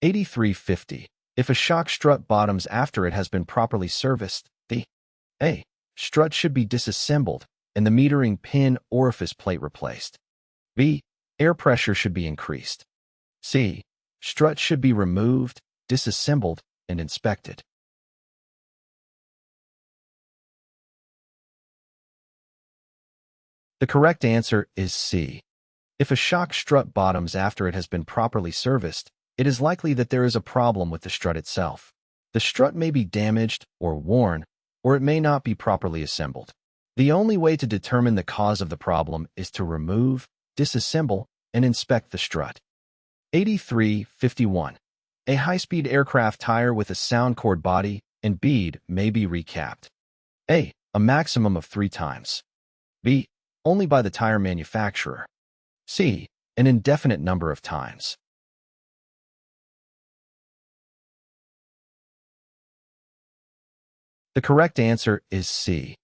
Q8350. If a shock strut bottoms after it has been properly serviced, the A. strut should be disassembled and the metering pin orifice plate replaced. B. Air pressure should be increased. C. Strut should be removed, disassembled, and inspected. The correct answer is C. If a shock strut bottoms after it has been properly serviced, it is likely that there is a problem with the strut itself. The strut may be damaged or worn, or it may not be properly assembled. The only way to determine the cause of the problem is to remove, disassemble, and inspect the strut. Q8351. A high-speed aircraft tire with a sound cord body and bead may be recapped. A. A maximum of 3 times. B. Only by the tire manufacturer. C. An indefinite number of times. The correct answer is C.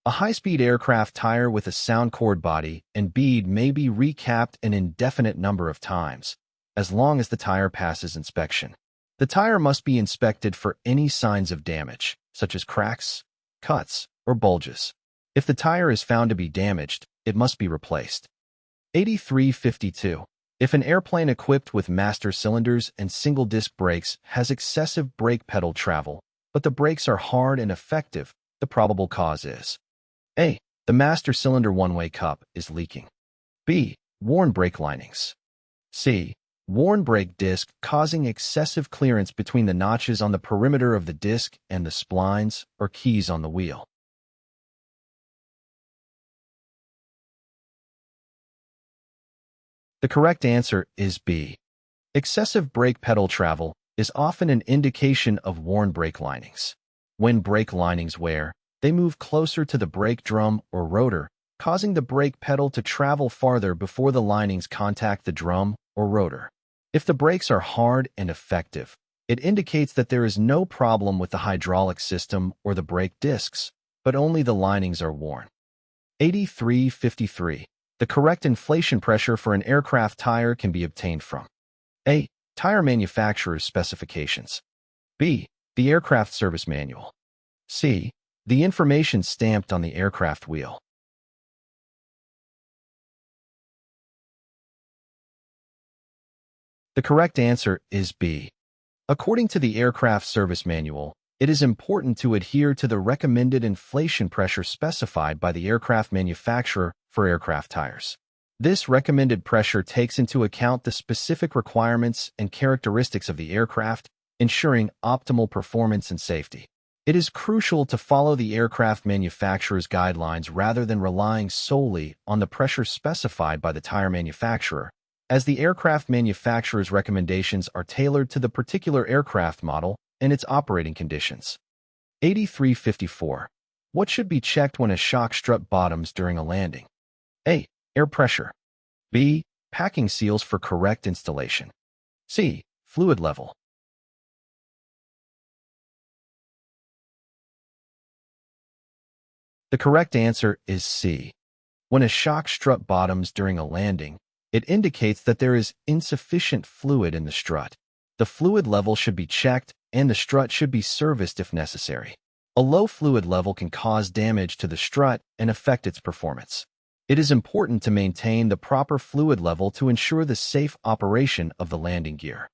A high-speed aircraft tire with a sound cord body and bead may be recapped an indefinite number of times, as long as the tire passes inspection. The tire must be inspected for any signs of damage, such as cracks, cuts, or bulges. If the tire is found to be damaged, it must be replaced. Q8352. If an airplane equipped with master cylinders and single-disc brakes has excessive brake pedal travel, but the brakes are hard and effective, the probable cause is A. The master cylinder one-way cup is leaking. B. Worn brake linings. C. Worn brake disc causing excessive clearance between the notches on the perimeter of the disc and the splines or keys on the wheel. The correct answer is B. Excessive brake pedal travel is often an indication of worn brake linings. When brake linings wear, they move closer to the brake drum or rotor, causing the brake pedal to travel farther before the linings contact the drum or rotor. If the brakes are hard and effective, it indicates that there is no problem with the hydraulic system or the brake discs, but only the linings are worn. Q8353. The correct inflation pressure for an aircraft tire can be obtained from A. Tire manufacturer's specifications. B. The aircraft service manual. C. The information stamped on the aircraft wheel. The correct answer is B. According to the aircraft service manual, it is important to adhere to the recommended inflation pressure specified by the aircraft manufacturer for aircraft tires. This recommended pressure takes into account the specific requirements and characteristics of the aircraft, ensuring optimal performance and safety. It is crucial to follow the aircraft manufacturer's guidelines rather than relying solely on the pressure specified by the tire manufacturer, as the aircraft manufacturer's recommendations are tailored to the particular aircraft model and its operating conditions. Q8354. What should be checked when a shock strut bottoms during a landing? A. Air pressure. B. Packing seals for correct installation. C. Fluid level. The correct answer is C. When a shock strut bottoms during a landing, it indicates that there is insufficient fluid in the strut. The fluid level should be checked and the strut should be serviced if necessary. A low fluid level can cause damage to the strut and affect its performance. It is important to maintain the proper fluid level to ensure the safe operation of the landing gear.